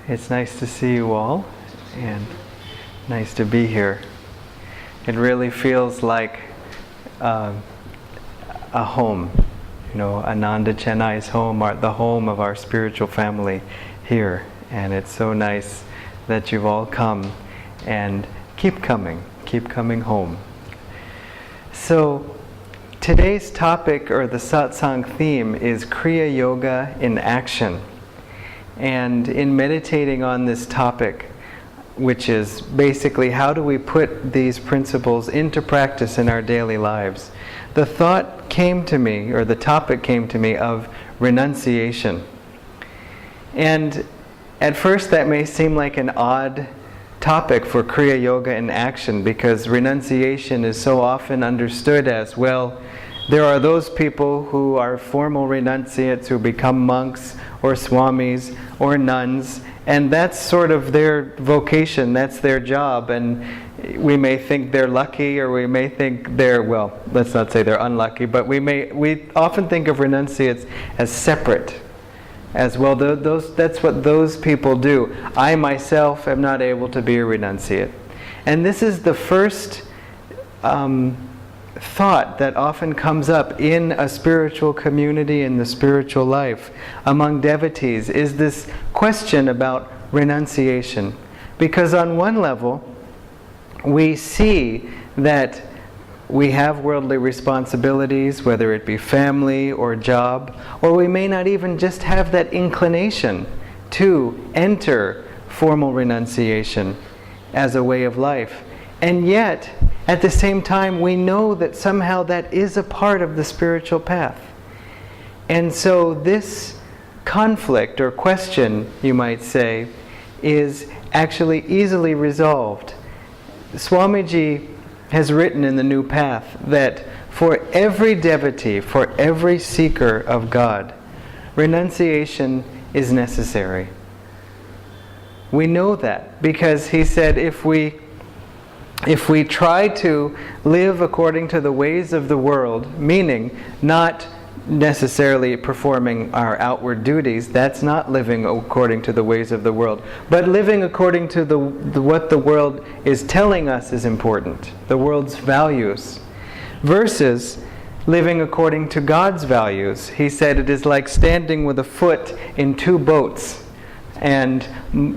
It's nice to see you all, and nice to be here. It really feels like a home. You know, Ananda Chennai's home, the home of our spiritual family here. And it's so nice that you've all come, and keep coming home. So today's topic, or the satsang theme, is Kriya Yoga in action. And in meditating on this topic, which is basically how do we put these principles into practice in our daily lives, the thought came to me, or the topic came to me, of renunciation. And at first that may seem like an odd topic for Kriya Yoga in action, because renunciation is so often understood as, well, there are those people who are formal renunciates who become monks or swamis or nuns, and that's sort of their vocation, that's their job, and we may think they're lucky, or we may think they're, well, let's not say they're unlucky, but we often think of renunciates as separate, as well. That's what those people do. I myself am not able to be a renunciate. And this is the first thought that often comes up in a spiritual community, in the spiritual life among devotees, is this question about renunciation. Because on one level, we see that we have worldly responsibilities, whether it be family or job, or we may not even just have that inclination to enter formal renunciation as a way of life. And yet, at the same time, we know that somehow that is a part of the spiritual path. And so this conflict, or question, you might say, is actually easily resolved. Swamiji has written in the New Path that for every devotee, for every seeker of God, renunciation is necessary. We know that because he said if we try to live according to the ways of the world, meaning not necessarily performing our outward duties, that's not living according to the ways of the world, but living according to what the world is telling us is important, the world's values, versus living according to God's values. He said it is like standing with a foot in two boats, and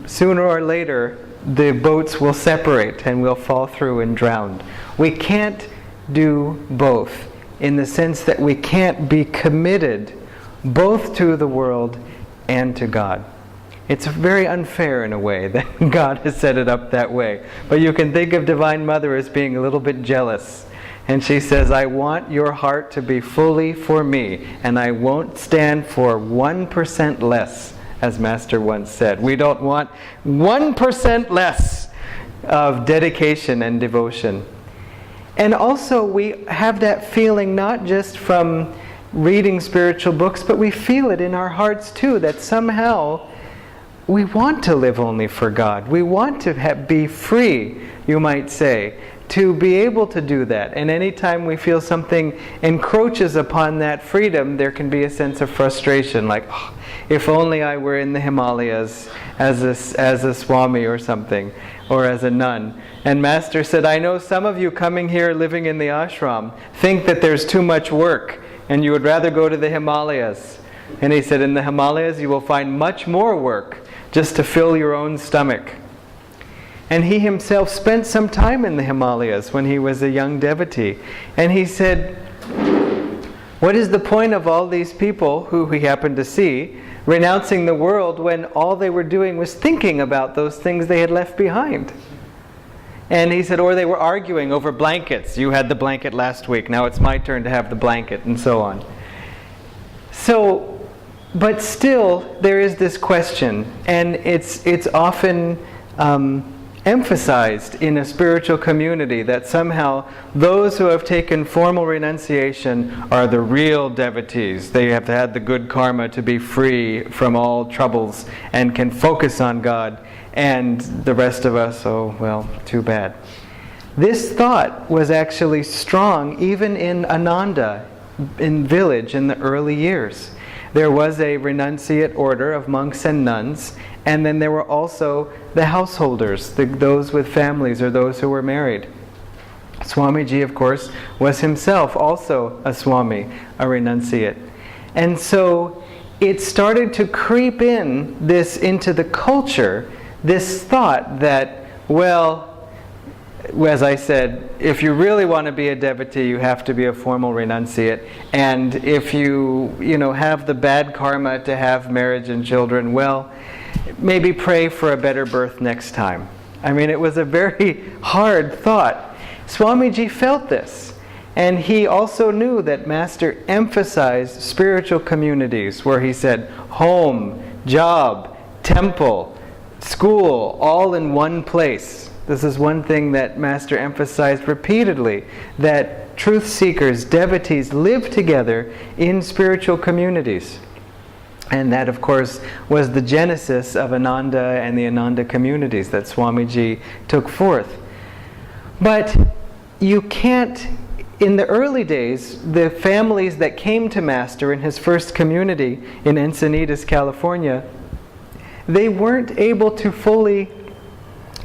sooner or later the boats will separate and we'll fall through and drown. We can't do both, in the sense that we can't be committed both to the world and to God. It's very unfair in a way that God has set it up that way. But you can think of Divine Mother as being a little bit jealous. And she says, I want your heart to be fully for me, and I won't stand for 1% less, as Master once said. We don't want 1% less of dedication and devotion. And also we have that feeling not just from reading spiritual books, but we feel it in our hearts too, that somehow we want to live only for God. We want to be free, you might say, to be able to do that. And anytime we feel something encroaches upon that freedom, there can be a sense of frustration, like, oh, if only I were in the Himalayas as a Swami or something, or as a nun. And Master said, I know some of you coming here living in the ashram think that there's too much work and you would rather go to the Himalayas. And he said, in the Himalayas you will find much more work just to fill your own stomach. And he himself spent some time in the Himalayas when he was a young devotee. And he said, what is the point of all these people who he happened to see renouncing the world when all they were doing was thinking about those things they had left behind? And he said, or they were arguing over blankets. You had the blanket last week, now it's my turn to have the blanket, and so on. So, but still, there is this question, and it's often emphasized in a spiritual community that somehow those who have taken formal renunciation are the real devotees. They have had the good karma to be free from all troubles and can focus on God, and the rest of us, oh well, too bad. This thought was actually strong even in Ananda, in village in the early years. There was a renunciate order of monks and nuns, And then there were also the householders, those with families or those who were married. Swamiji, of course, was himself also a Swami, a renunciate. And so it started to creep into the culture, this thought that, well, as I said, if you really want to be a devotee, you have to be a formal renunciate. And if you have the bad karma to have marriage and children, well, maybe pray for a better birth next time. I mean, it was a very hard thought. Swamiji felt this. And he also knew that Master emphasized spiritual communities, where he said home, job, temple, school, all in one place. This is one thing that Master emphasized repeatedly, that truth seekers, devotees, live together in spiritual communities. And that, of course, was the genesis of Ananda and the Ananda communities that Swamiji took forth. But you can't, in the early days, the families that came to Master in his first community in Encinitas, California, they weren't able to fully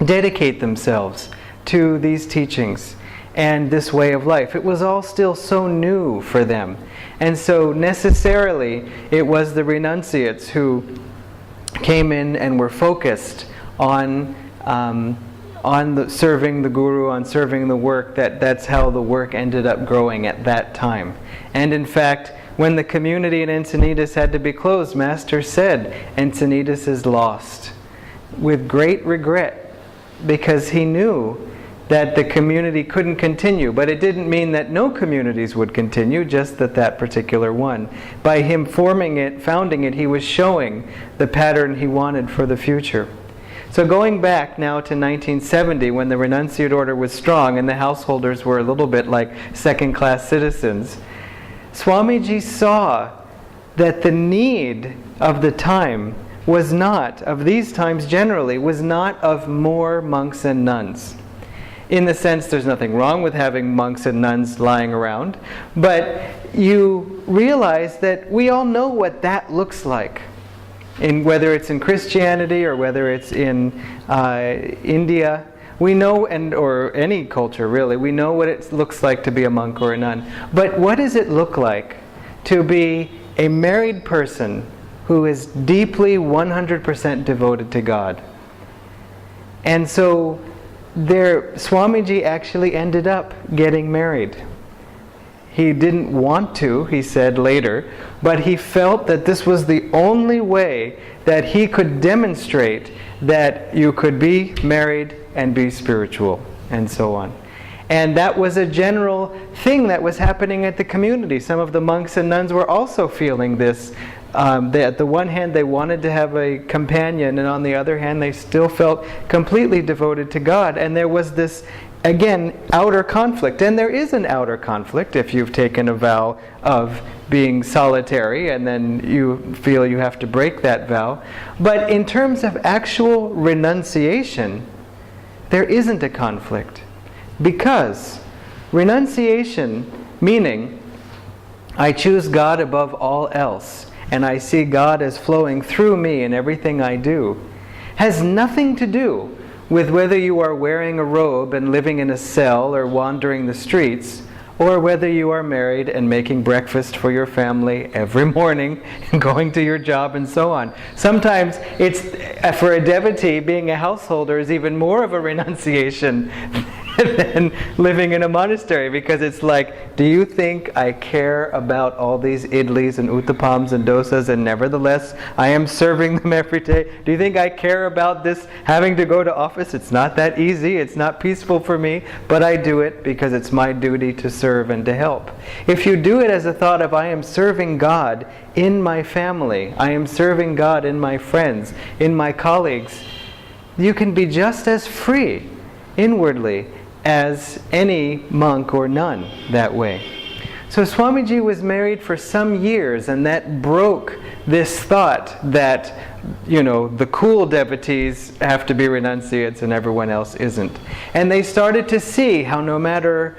dedicate themselves to these teachings and this way of life. It was all still so new for them. And so necessarily it was the renunciates who came in and were focused on serving the Guru, on serving the work. That's how the work ended up growing at that time. And in fact, when the community in Encinitas had to be closed, Master said, Encinitas is lost, with great regret, because he knew that the community couldn't continue. But it didn't mean that no communities would continue, just that particular one. By him founding it, he was showing the pattern he wanted for the future. So going back now to 1970, when the renunciate order was strong and the householders were a little bit like second-class citizens, Swamiji saw that the need of the time was not, of these times generally, was not of more monks and nuns. In the sense, there's nothing wrong with having monks and nuns lying around, but you realize that we all know what that looks like. Whether it's in Christianity or whether it's in India, we know, or any culture really, we know what it looks like to be a monk or a nun. But what does it look like to be a married person who is deeply 100% devoted to God? And so Swamiji actually ended up getting married. He didn't want to, he said later, but he felt that this was the only way that he could demonstrate that you could be married and be spiritual, and so on. And that was a general thing that was happening at the community. Some of the monks and nuns were also feeling this. At the one hand, they wanted to have a companion, and on the other hand, they still felt completely devoted to God. And there was this, again, outer conflict. And there is an outer conflict if you've taken a vow of being solitary and then you feel you have to break that vow. But in terms of actual renunciation, there isn't a conflict. Because renunciation, meaning I choose God above all else, and I see God as flowing through me in everything I do, has nothing to do with whether you are wearing a robe and living in a cell or wandering the streets, or whether you are married and making breakfast for your family every morning and going to your job and so on. Sometimes it's, for a devotee, being a householder is even more of a renunciation than living in a monastery, because it's like, do you think I care about all these idlis and uttapams and dosas, and nevertheless I am serving them every day? Do you think I care about this having to go to office? It's not that easy, it's not peaceful for me, but I do it because it's my duty to serve and to help. If you do it as a thought of I am serving God in my family, I am serving God in my friends, in my colleagues, you can be just as free inwardly as any monk or nun that way. So Swamiji was married for some years, and that broke this thought that, the cool devotees have to be renunciates and everyone else isn't. And they started to see how no matter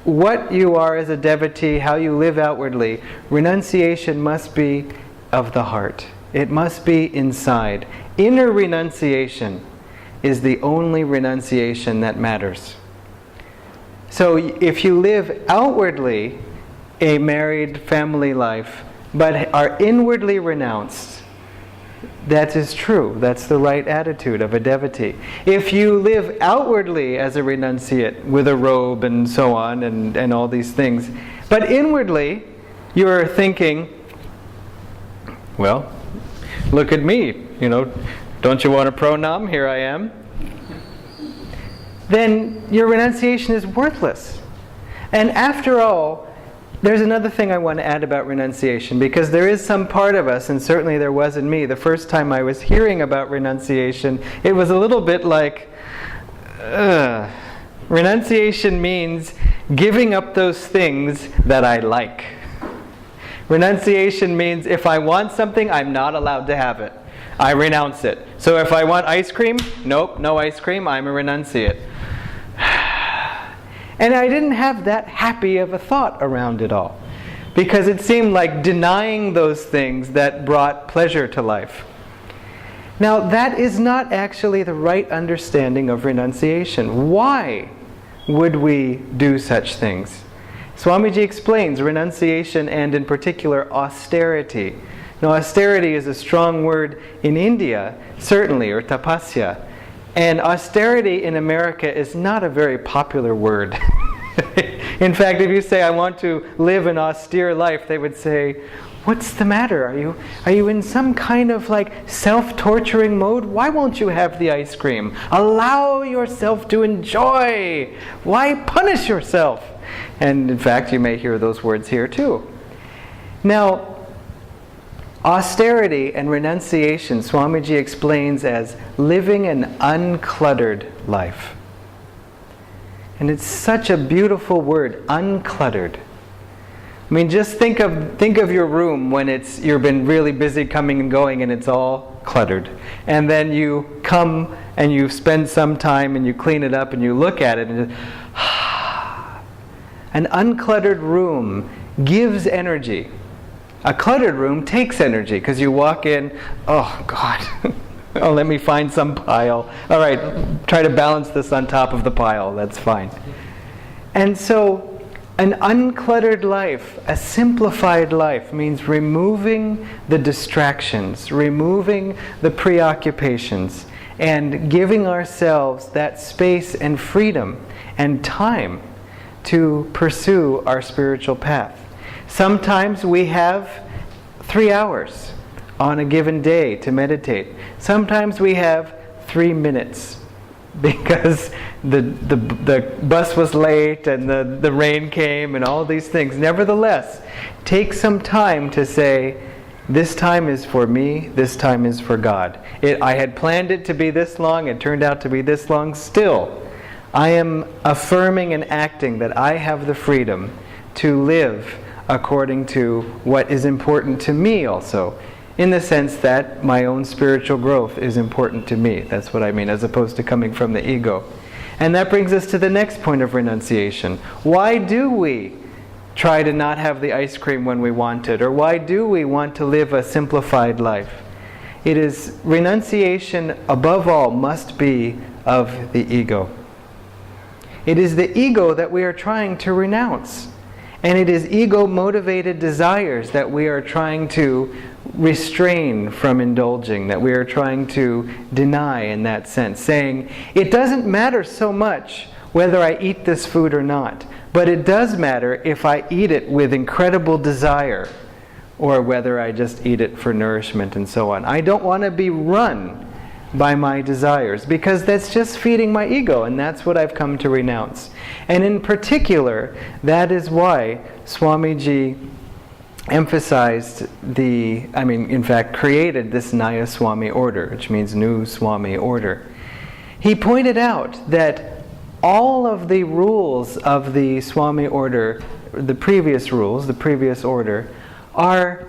what you are as a devotee, how you live outwardly, renunciation must be of the heart. It must be inside. Inner renunciation is the only renunciation that matters. So if you live outwardly a married family life, but are inwardly renounced, that is true. That's the right attitude of a devotee. If you live outwardly as a renunciate with a robe and so on and all these things, but inwardly you're thinking, well, look at me, don't you want a pranam? Here I am. Then your renunciation is worthless. And after all, there's another thing I want to add about renunciation, because there is some part of us, and certainly there was in me, the first time I was hearing about renunciation, it was a little bit like, renunciation means giving up those things that I like. Renunciation means if I want something, I'm not allowed to have it. I renounce it. So if I want ice cream, nope, no ice cream, I'm a renunciate. And I didn't have that happy of a thought around it all, because it seemed like denying those things that brought pleasure to life. Now, that is not actually the right understanding of renunciation. Why would we do such things? Swamiji explains renunciation, and in particular austerity. Now, austerity is a strong word in India, certainly, or tapasya. And austerity in America is not a very popular word. In fact, if you say, I want to live an austere life, they would say, what's the matter? Are you in some kind of self-torturing mode? Why won't you have the ice cream? Allow yourself to enjoy. Why punish yourself? And in fact, you may hear those words here too. Now, austerity and renunciation, Swamiji explains as living an uncluttered life. And it's such a beautiful word, uncluttered. I mean, just think of your room when you've been really busy coming and going and it's all cluttered. And then you come and you spend some time and you clean it up and you look at it and just, an uncluttered room gives energy. A cluttered room takes energy, because you walk in, oh God, oh, let me find some pile. All right, try to balance this on top of the pile, that's fine. And so, an uncluttered life, a simplified life, means removing the distractions, removing the preoccupations, and giving ourselves that space and freedom and time to pursue our spiritual path. Sometimes we have 3 hours on a given day to meditate. Sometimes we have 3 minutes because the bus was late and the rain came and all these things. Nevertheless, take some time to say, this time is for me, this time is for God. I had planned it to be this long, it turned out to be this long. Still, I am affirming and acting that I have the freedom to live according to what is important to me also, in the sense that my own spiritual growth is important to me. That's what I mean, as opposed to coming from the ego. And that brings us to the next point of renunciation. Why do we try to not have the ice cream when we want it? Or why do we want to live a simplified life? It is renunciation, above all, must be of the ego. It is the ego that we are trying to renounce. And it is ego-motivated desires that we are trying to restrain from indulging, that we are trying to deny in that sense, saying, it doesn't matter so much whether I eat this food or not, but it does matter if I eat it with incredible desire or whether I just eat it for nourishment and so on. I don't want to be run by my desires, because that's just feeding my ego, and that's what I've come to renounce. And in particular, that is why Swamiji emphasized in fact created this Nayaswami order, which means new Swami order. He pointed out that all of the rules of the Swami order, the previous rules, the previous order, are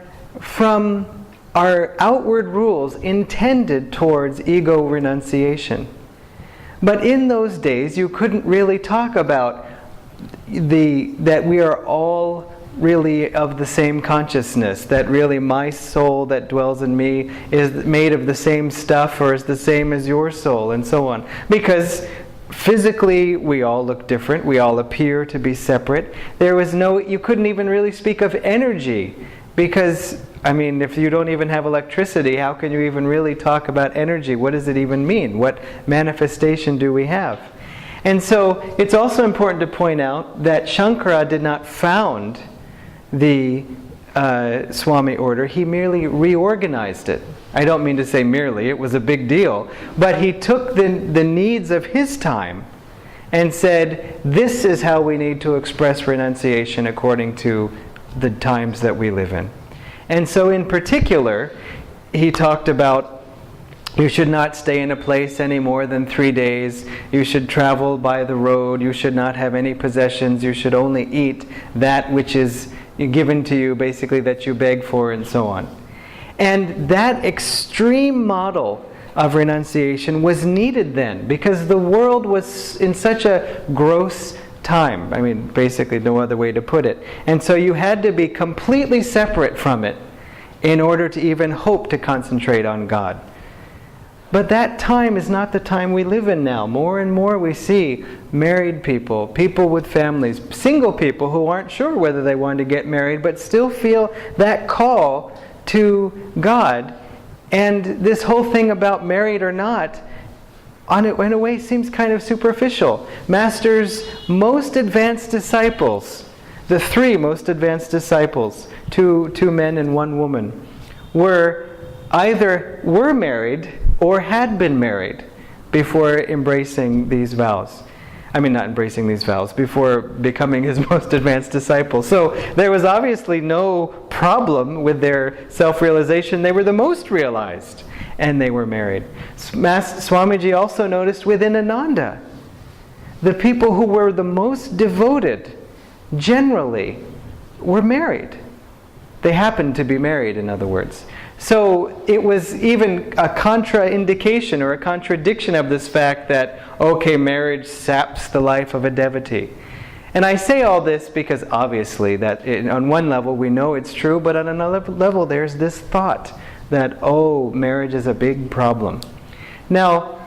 outward rules intended towards ego renunciation. But in those days, you couldn't really talk about that we are all really of the same consciousness, that really my soul that dwells in me is made of the same stuff or is the same as your soul, and so on. Because physically we all look different, we all appear to be separate. You couldn't even really speak of energy, because if you don't even have electricity, how can you even really talk about energy? What does it even mean? What manifestation do we have? And so it's also important to point out that Shankara did not found the Swami order. He merely reorganized it. I don't mean to say merely, it was a big deal. But he took the needs of his time and said, this is how we need to express renunciation according to the times that we live in. And so in particular, he talked about you should not stay in a place any more than 3 days. You should travel by the road. You should not have any possessions. You should only eat that which is given to you, basically, that you beg for, and so on. And that extreme model of renunciation was needed then, because the world was in such a gross time. Basically no other way to put it. And so you had to be completely separate from it in order to even hope to concentrate on God. But that time is not the time we live in now. More and more we see married people, people with families, single people who aren't sure whether they want to get married, but still feel that call to God. And this whole thing about married or not, in a way, seems kind of superficial. Master's most advanced disciples, the 3 most advanced disciples, two men and 1 woman, were married or had been married before embracing these vows. Not embracing these vows, before becoming his most advanced disciple. So there was obviously no problem with their self-realization. They were the most realized, and they were married. Swamiji also noticed within Ananda, the people who were the most devoted generally were married. They happened to be married, in other words. So it was even a contraindication or a contradiction of this fact that, okay, marriage saps the life of a devotee. And I say all this because obviously that on one level we know it's true, but on another level there's this thought that, marriage is a big problem. Now,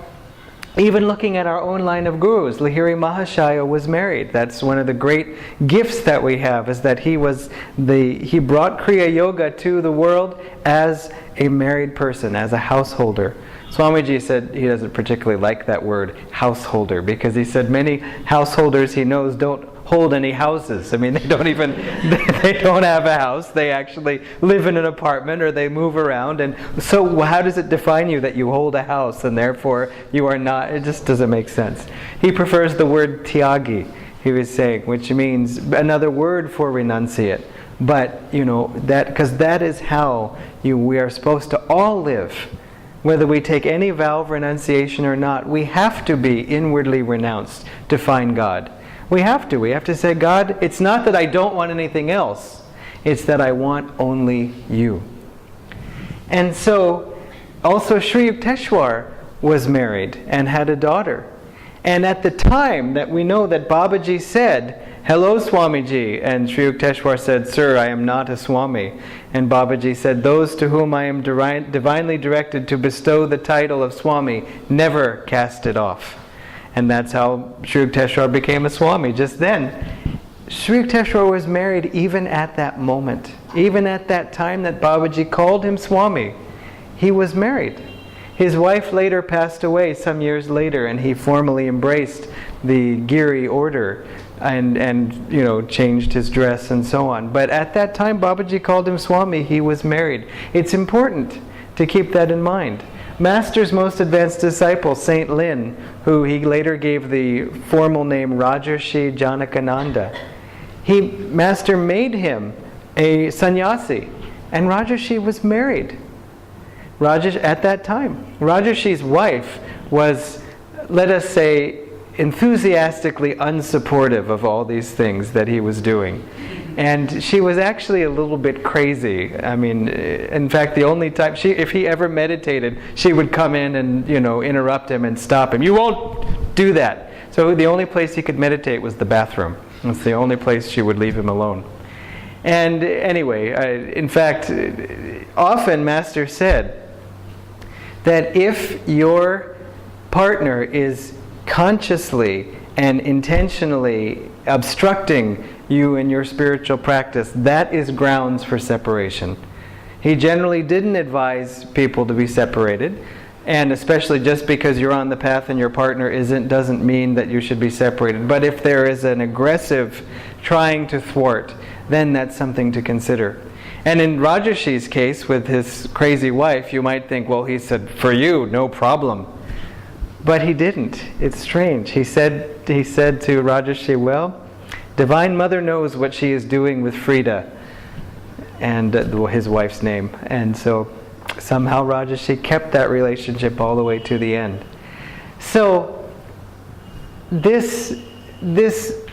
even looking at our own line of gurus, Lahiri Mahashaya was married. That's one of the great gifts that we have, is that he brought Kriya Yoga to the world as a married person, as a householder. Swamiji said he doesn't particularly like that word, householder, because he said many householders he knows don't hold any houses. They don't have a house. They actually live in an apartment or they move around. And so how does it define you that you hold a house and therefore you are not? It just doesn't make sense. He prefers the word tyagi, he was saying, which means another word for renunciate. But, because that is how we are supposed to all live. Whether we take any vow of renunciation or not, we have to be inwardly renounced to find God. We have to say, God, it's not that I don't want anything else. It's that I want only you. And so, also Sri Yukteswar was married and had a daughter. And at the time that we know that Babaji said, "Hello, Swamiji," and Sri Yukteswar said, "Sir, I am not a Swami." And Babaji said, "Those to whom I am divinely directed to bestow the title of Swami, never cast it off." And that's how Sri Yukteswar became a Swami just then. Sri Yukteswar was married even at that moment. Even at that time that Babaji called him Swami, he was married. His wife later passed away some years later, and he formally embraced the Giri order and changed his dress and so on. But at that time Babaji called him Swami, he was married. It's important to keep that in mind. Master's most advanced disciple, Saint Lin, who he later gave the formal name Rajarshi Janakananda, Master made him a sannyasi, and Rajarshi was married. At that time, Rajarshi's wife was, let us say, enthusiastically unsupportive of all these things that he was doing. And she was actually a little bit crazy. In fact, the only time, if he ever meditated, she would come in and, interrupt him and stop him. "You won't do that." So the only place he could meditate was the bathroom. It's the only place she would leave him alone. And anyway, in fact, often Master said that if your partner is consciously and intentionally obstructing you in your spiritual practice, that is grounds for separation. He generally didn't advise people to be separated, and especially just because you're on the path and your partner isn't, doesn't mean that you should be separated. But if there is an aggressive trying to thwart, then that's something to consider. And in Rajarshi's case with his crazy wife, you might think, well, he said, for you, no problem. But he didn't. It's strange. He said to Rajarshi, well, Divine Mother knows what she is doing with Frida, and his wife's name. And so somehow Rajarshi kept that relationship all the way to the end. So this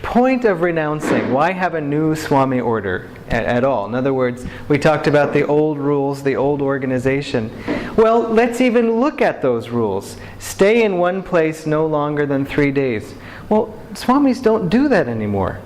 point of renouncing, why have a new Swami order at all? In other words, we talked about the old rules, the old organization. Well, let's even look at those rules. Stay in one place no longer than 3 days. Well, Swamis don't do that anymore,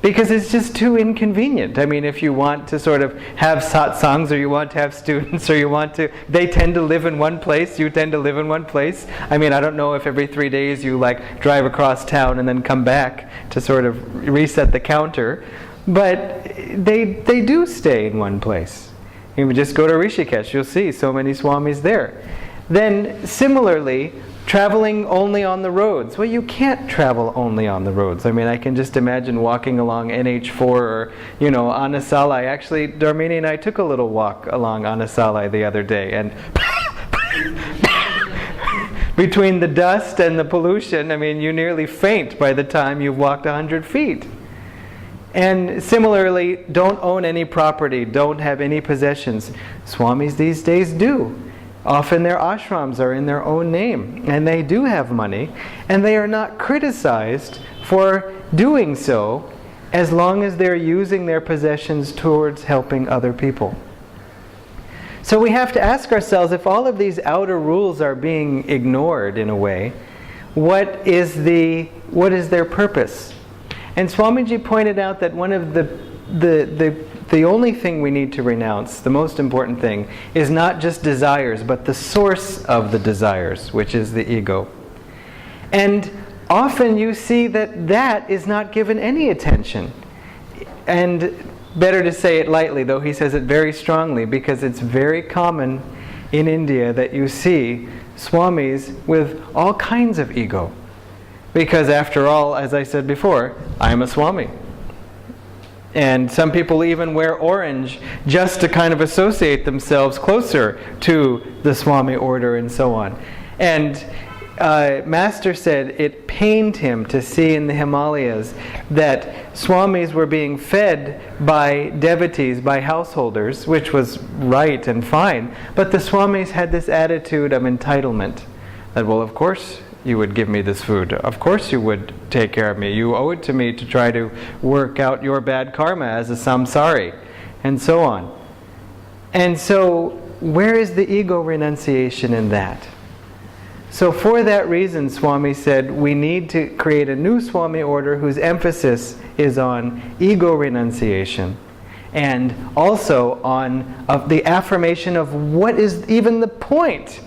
because it's just too inconvenient. I mean, if you want to sort of have satsangs, or you want to have students, or you want to, they tend to live in one place, you tend to live in one place. I mean, I don't know if every 3 days you like drive across town and then come back to sort of reset the counter, but they do stay in one place. You would just go to Rishikesh, you'll see so many Swamis there. Then similarly, traveling only on the roads. Well, you can't travel only on the roads. I mean, I can just imagine walking along NH4 or, Anasalai. Actually, Dharmini and I took a little walk along Anasalai the other day, and between the dust and the pollution, I mean, you nearly faint by the time you've walked 100 feet. And similarly, don't own any property, don't have any possessions. Swamis these days do. Often their ashrams are in their own name, and they do have money, and they are not criticized for doing so as long as they're using their possessions towards helping other people. So we have to ask ourselves, if all of these outer rules are being ignored in a way, what is their purpose? And Swamiji pointed out that one of the only thing we need to renounce, the most important thing, is not just desires, but the source of the desires, which is the ego. And often you see that is not given any attention. And better to say it lightly, though he says it very strongly, because it's very common in India that you see Swamis with all kinds of ego. Because after all, as I said before, I'm a Swami. And some people even wear orange just to kind of associate themselves closer to the Swami order and so on. And Master said it pained him to see in the Himalayas that Swamis were being fed by devotees, by householders, which was right and fine. But the Swamis had this attitude of entitlement. That, well, of course you would give me this food. Of course you would take care of me. You owe it to me to try to work out your bad karma as a samsari, and so on. And so, where is the ego renunciation in that? So for that reason, Swami said, we need to create a new Swami order whose emphasis is on ego renunciation, and also on the affirmation of what is even the point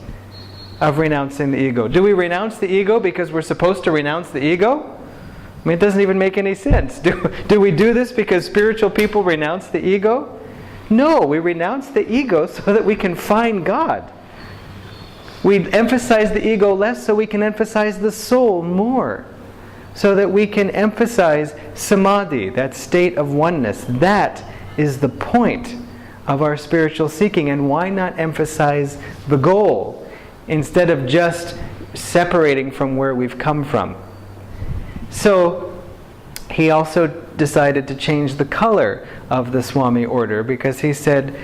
of renouncing the ego. Do we renounce the ego because we're supposed to renounce the ego? I mean, it doesn't even make any sense. Do we do this because spiritual people renounce the ego? No, we renounce the ego so that we can find God. We emphasize the ego less so we can emphasize the soul more. So that we can emphasize samadhi, that state of oneness. That is the point of our spiritual seeking. And why not emphasize the goal instead of just separating from where we've come from? So he also decided to change the color of the Swami order, because he said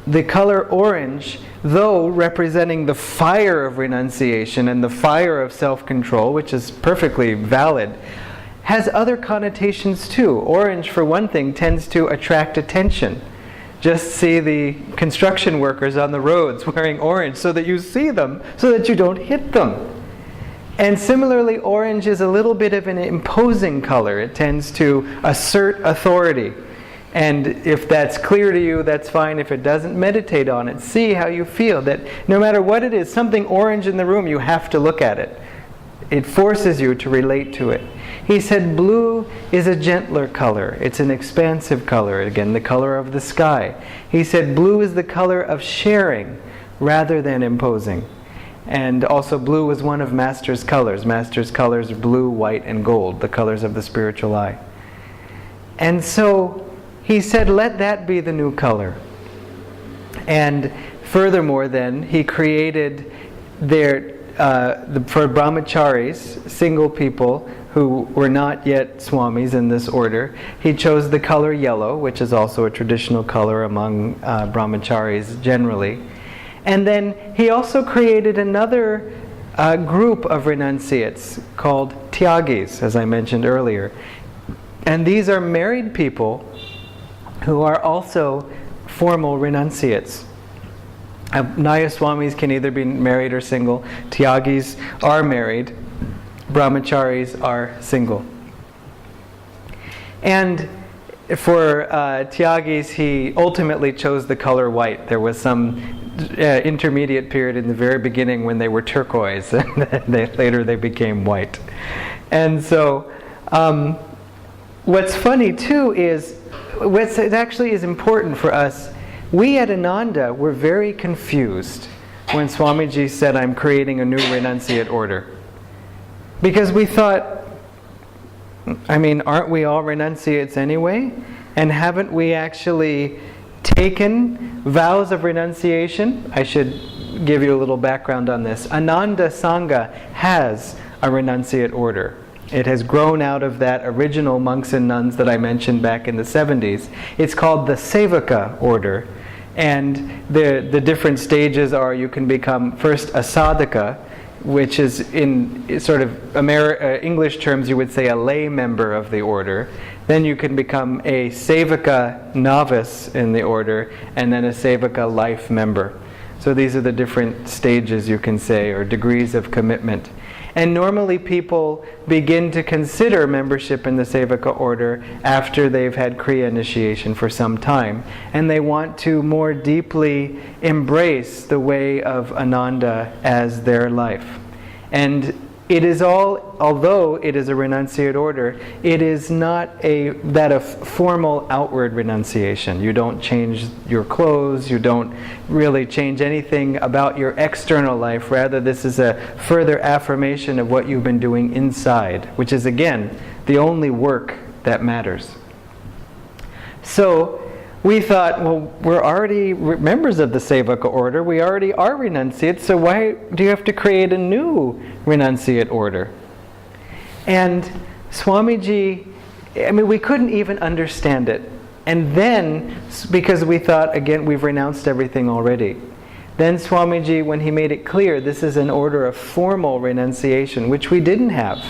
the color orange, though representing the fire of renunciation and the fire of self-control, which is perfectly valid, has other connotations too. Orange, for one thing, tends to attract attention. Just see the construction workers on the roads wearing orange so that you see them, so that you don't hit them. And similarly, orange is a little bit of an imposing color. It tends to assert authority. And if that's clear to you, that's fine. If it doesn't, meditate on it. See how you feel. That no matter what it is, something orange in the room, you have to look at it. It forces you to relate to it. He said blue is a gentler color. It's an expansive color. Again, the color of the sky. He said blue is the color of sharing rather than imposing. And also blue was one of Master's colors. Master's colors are blue, white, and gold, the colors of the spiritual eye. And so he said, let that be the new color. And furthermore then, he created for brahmacharis, single people who were not yet swamis in this order, he chose the color yellow, which is also a traditional color among brahmacharis generally. And then he also created another group of renunciates called tyagis, as I mentioned earlier. And these are married people who are also formal renunciates. Nayaswamis can either be married or single. Tyagis are married. Brahmacharis are single. And for Tyagis, he ultimately chose the color white. There was some intermediate period in the very beginning when they were turquoise, and later they became white. And so, what's funny too is, what actually is important for us, we at Ananda were very confused when Swamiji said, I'm creating a new renunciate order. Because we thought, aren't we all renunciates anyway? And haven't we actually taken vows of renunciation? I should give you a little background on this. Ananda Sangha has a renunciate order. It has grown out of that original monks and nuns that I mentioned back in the 70s. It's called the Sevaka order. And the different stages are, you can become first a sadhaka, which is in sort of English terms you would say a lay member of the order. Then you can become a sevaka novice in the order, and then a sevaka life member. So these are the different stages, you can say, or degrees of commitment. And normally people begin to consider membership in the Sevaka order after they've had Kriya initiation for some time. And they want to more deeply embrace the way of Ananda as their life. And it is although it is a renunciate order, it is not that of formal outward renunciation. You don't change your clothes, you don't really change anything about your external life. Rather, this is a further affirmation of what you've been doing inside, which is again the only work that matters. So we thought, well, we're already members of the Sevaka order, we already are renunciates, so why do you have to create a new renunciate order? And Swamiji, we couldn't even understand it. And then, because we thought, again, we've renounced everything already. Then Swamiji, when he made it clear, this is an order of formal renunciation, which we didn't have.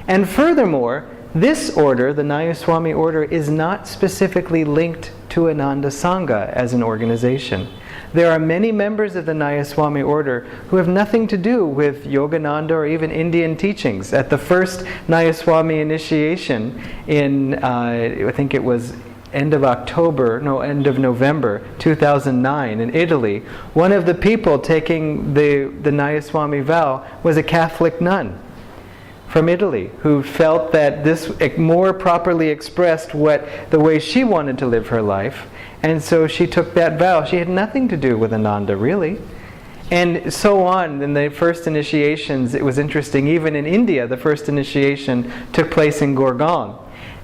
And furthermore, this order, the Nayaswami order, is not specifically linked to Ananda Sangha as an organization. There are many members of the Nayaswami order who have nothing to do with Yogananda or even Indian teachings. At the first Nayaswami initiation in, I think it was end of November 2009 in Italy, one of the people taking the Nayaswami vow was a Catholic nun from Italy, who felt that this more properly expressed the way she wanted to live her life, and so she took that vow. She had nothing to do with Ananda, really. And so on. In the first initiations, it was interesting, even in India, the first initiation took place in Gurgaon.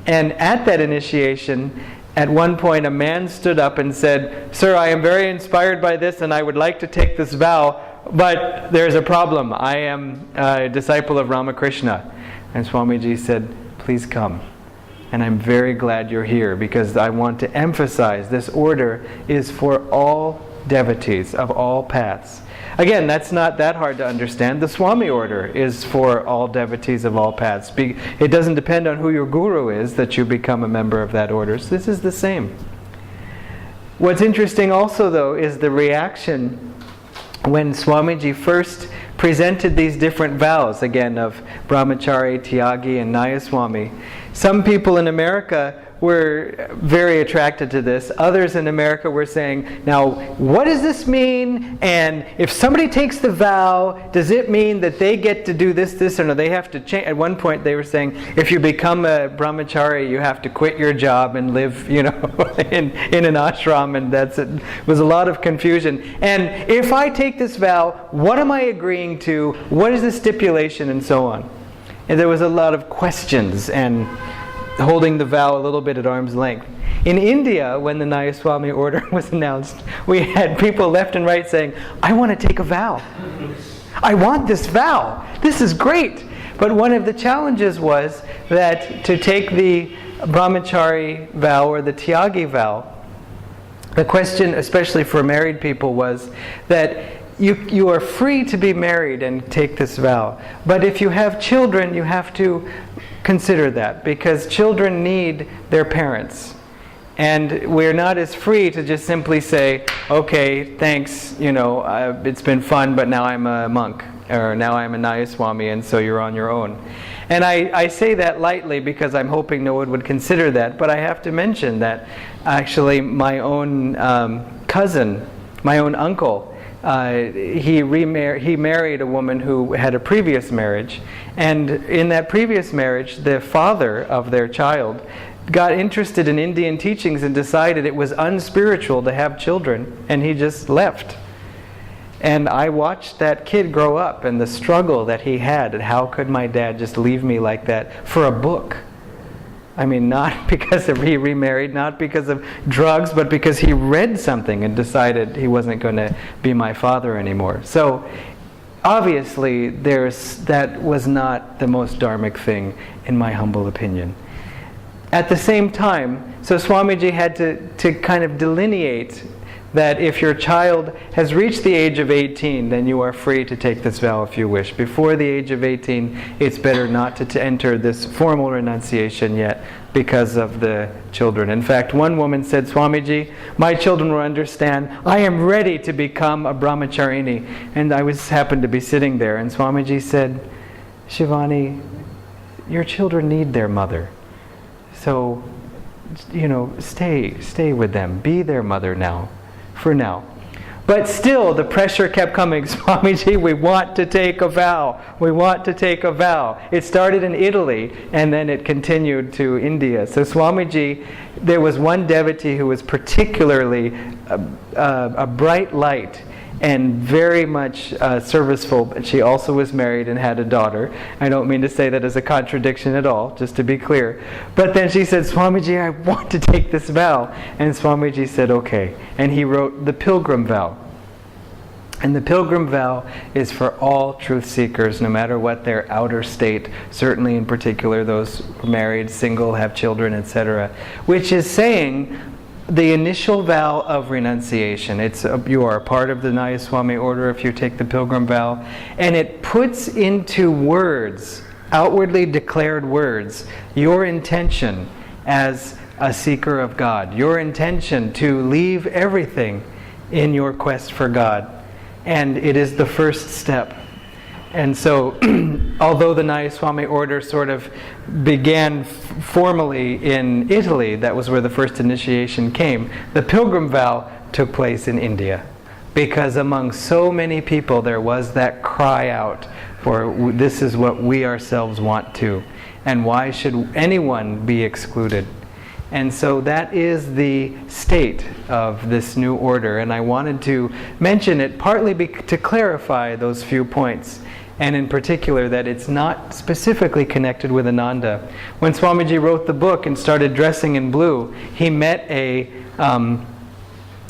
And at that initiation, at one point a man stood up and said, "Sir, I am very inspired by this and I would like to take this vow, but there's a problem. I am a disciple of Ramakrishna." And Swamiji said, "Please come. And I'm very glad you're here, because I want to emphasize this order is for all devotees of all paths." Again, that's not that hard to understand. The Swami order is for all devotees of all paths. It doesn't depend on who your guru is that you become a member of that order. So this is the same. What's interesting also, though, is the reaction when Swamiji first presented these different vows, again, of Brahmachari, Tyagi, and Nayaswami. Some people in America were very attracted to this. Others in America were saying, now, what does this mean? And if somebody takes the vow, does it mean that they get to do this, or no, they have to change? At one point they were saying, if you become a brahmachari, you have to quit your job and live, in an ashram, and that's it. It was a lot of confusion. And if I take this vow, what am I agreeing to? What is the stipulation? And so on. And there was a lot of questions and holding the vow a little bit at arm's length. In India, when the Nayaswami order was announced, we had people left and right saying, I want to take a vow. I want this vow. This is great. But one of the challenges was that to take the brahmachari vow or the tyagi vow, the question, especially for married people, was that you are free to be married and take this vow. But if you have children, you have to consider that, because children need their parents. And we're not as free to just simply say, okay, thanks, it's been fun, but now I'm a monk, or now I'm a Nayaswami, and so you're on your own. And I say that lightly because I'm hoping no one would consider that, but I have to mention that actually my own cousin, my own uncle, he married a woman who had a previous marriage, and in that previous marriage, the father of their child got interested in Indian teachings and decided it was unspiritual to have children, and he just left. And I watched that kid grow up and the struggle that he had, and how could my dad just leave me like that for a book? I mean, not because he remarried, not because of drugs, but because he read something and decided he wasn't going to be my father anymore. So, obviously, that was not the most dharmic thing, in my humble opinion. At the same time, so Swamiji had to kind of delineate that if your child has reached the age of 18, then you are free to take this vow if you wish. Before the age of 18, it's better not to enter this formal renunciation yet because of the children. In fact, one woman said, Swamiji, my children will understand, I am ready to become a brahmacharini. And I happened to be sitting there, and Swamiji said, Shivani, your children need their mother. So, stay with them. Be their mother now. For now. But still, the pressure kept coming. Swamiji, we want to take a vow. We want to take a vow. It started in Italy, and then it continued to India. So Swamiji, there was one devotee who was particularly a bright light and very much serviceful. She also was married and had a daughter. I don't mean to say that as a contradiction at all, just to be clear. But then she said, Swamiji, I want to take this vow. And Swamiji said, okay. And he wrote the Pilgrim Vow. And the Pilgrim Vow is for all truth seekers, no matter what their outer state, certainly in particular those married, single, have children, etc., which is saying the initial vow of renunciation. You are a part of the Nayaswami order if you take the Pilgrim Vow, and it puts into words, outwardly declared words, your intention as a seeker of God, your intention to leave everything in your quest for God. And it is the first step. And so, although the Nayaswami order sort of began formally in Italy, that was where the first initiation came, the Pilgrim Vow took place in India. Because among so many people there was that cry out for, this is what we ourselves want to. And why should anyone be excluded? And so that is the state of this new order. And I wanted to mention it partly to clarify those few points. And in particular, that it's not specifically connected with Ananda. When Swamiji wrote the book and started dressing in blue, he met a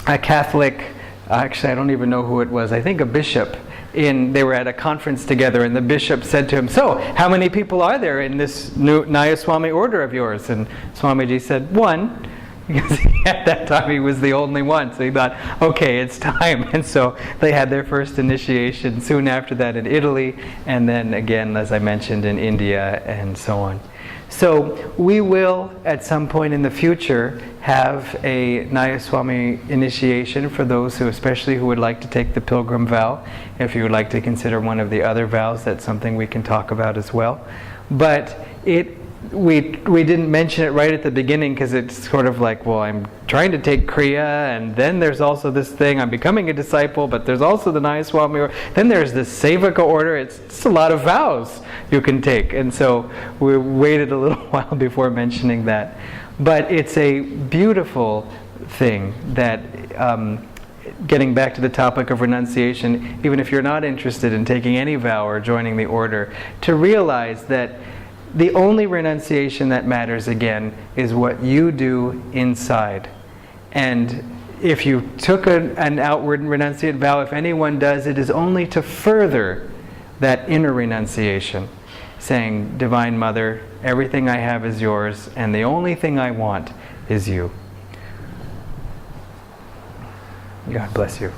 Catholic, actually I don't even know who it was, I think a bishop. They were at a conference together, and the bishop said to him, so, how many people are there in this new Nayaswami order of yours? And Swamiji said, one. Because at that time he was the only one, so he thought, okay, it's time. And so they had their first initiation soon after that in Italy, and then again, as I mentioned, in India, and so on. So we will, at some point in the future, have a Nayaswami initiation for those especially who would like to take the Pilgrim Vow. If you would like to consider one of the other vows, that's something we can talk about as well. But it we didn't mention it right at the beginning because it's sort of like, well, I'm trying to take Kriya, and then there's also this thing, I'm becoming a disciple, but there's also the Nayaswami order. Then there's this Sevaka order. It's a lot of vows you can take. And so we waited a little while before mentioning that. But it's a beautiful thing that, getting back to the topic of renunciation, even if you're not interested in taking any vow or joining the order, to realize that the only renunciation that matters, again, is what you do inside. And if you took an outward renunciate vow, if anyone does, it is only to further that inner renunciation, saying, Divine Mother, everything I have is yours, and the only thing I want is you. God bless you.